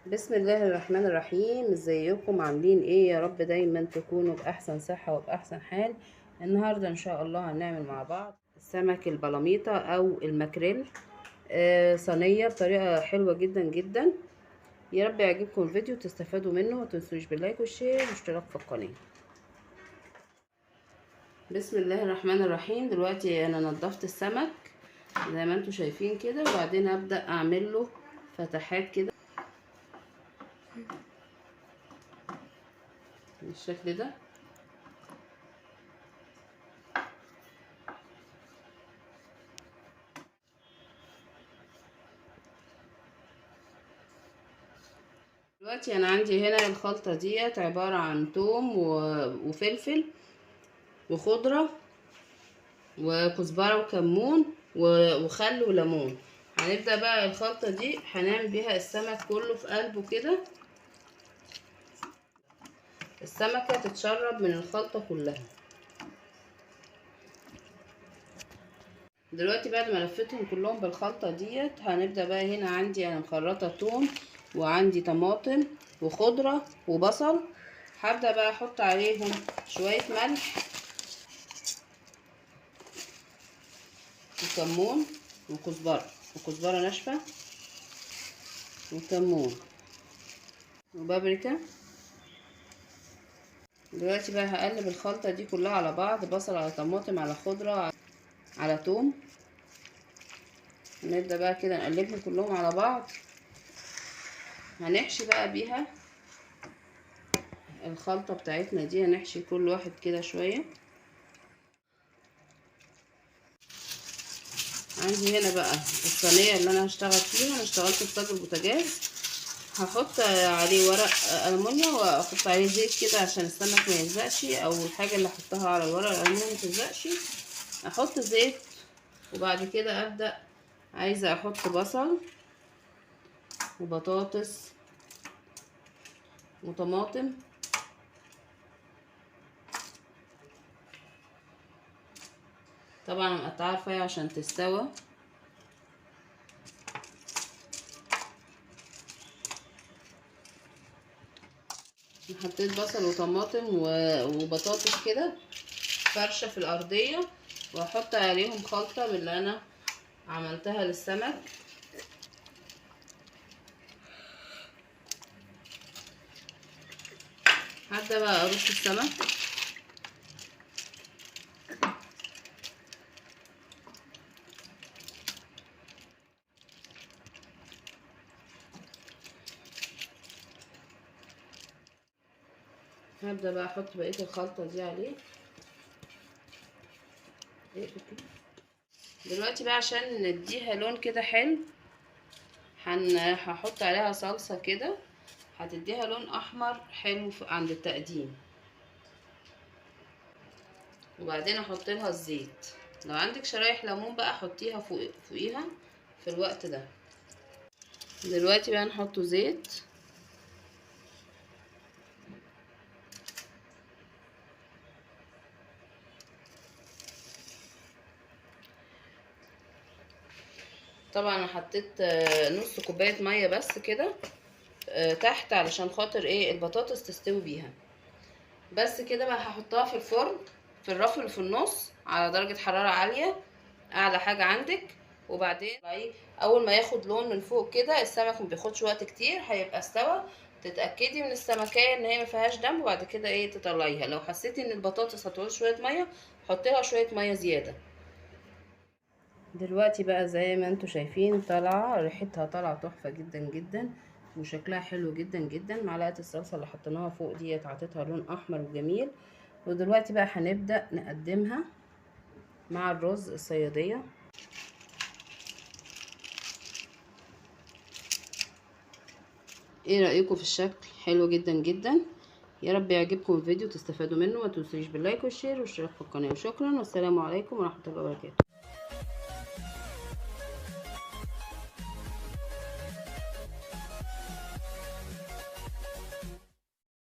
بسم الله الرحمن الرحيم. ازيكم عاملين ايه؟ يا رب دايما تكونوا باحسن صحة وباحسن حال. النهاردة ان شاء الله هنعمل مع بعض السمك البلاميطة او الماكريل، صينية بطريقة حلوة جدا جدا. يا رب يعجبكم الفيديو وتستفادوا منه، ومتنسوش باللايك والشير والاشتراك في القناة. بسم الله الرحمن الرحيم. دلوقتي انا نضفت السمك زي ما انتم شايفين كده، وبعدين ابدأ اعمل له فتحات كده بالشكل ده. دلوقتي انا عندي هنا الخلطة ديت عبارة عن توم وفلفل وخضرة وكزبرة وكمون وخل وليمون. هنبدأ بقى الخلطة دي هنعمل بيها السمك كله في قلبه كده، السمكة تتشرب من الخلطة كلها. دلوقتي بعد ما لفتهم كلهم بالخلطة ديت، هنبدأ بقى هنا عندي انا مخرطة توم وعندي طماطم وخضرة وبصل. هبدأ بقى احط عليهم شوية ملح وكمون وكزبرة ناشفة وكمون وبابريكا. دلوقتي بقى هقلب الخلطة دي كلها على بعض، بصل على طماطم على خضرة على توم. نبدأ بقى كده نقلبهم كلهم على بعض. هنحشي بقى بيها الخلطة بتاعتنا دي، هنحشي كل واحد كده شوية. عندي هنا بقى الصينية اللي انا هشتغل فيها، انا اشتغلت في صاج البوتاجاز. هحط عليه ورق ألمونيا واحط عليه زيت كده عشان السمك ما يلزقش، او الحاجة اللي احطها على الورق الألمونيا ما تلزقش. احط زيت، وبعد كده ابدأ عايزة احط بصل وبطاطس وطماطم. طبعا مقطعه رفيع عشان تستوى. حطيت بصل وطماطم وبطاطس كده فرشه في الارضيه، واحط عليهم خلطه من اللي انا عملتها للسمك. هبدا بقى ارص السمك. هبدا بقى احط بقيه الخلطه دي عليه. دلوقتي بقى عشان نديها لون كده حلو، هحط عليها صلصه كده هتديها لون احمر حلو عند التقديم. وبعدين احط لها الزيت. لو عندك شرايح ليمون بقى حطيها فوقيها في الوقت ده. دلوقتي بقى نحط زيت. طبعا انا حطيت نص كوبايه ميه بس كده تحت، علشان خاطر ايه البطاطس تستوي بيها. بس كده بقى هحطها في الفرن في الرف اللي في النص على درجه حراره عاليه، اعلى حاجه عندك. وبعدين اول ما ياخد لون من فوق كده، السمك ما بياخدش وقت كتير هيبقى استوى. تتاكدي من السمكيه ان هي ما فيهاش دم، وبعد كده ايه تطلعيها. لو حسيتي ان البطاطس هتعوز شويه ميه، حطي لها شويه ميه زياده. دلوقتي بقى زي ما انتوا شايفين طالعه ريحتها طالعه تحفه جدا جدا، وشكلها حلو جدا جدا. معلقه الصلصه اللي حطيناها فوق ديت عطتها لون احمر وجميل. ودلوقتي بقى هنبدا نقدمها مع الرز الصياديه. ايه رايكم في الشكل؟ حلو جدا جدا. يا رب يعجبكم الفيديو وتستفادوا منه، ما تنسوش باللايك والشير والاشتراك في القناه. وشكرا، والسلام عليكم ورحمه الله وبركاته.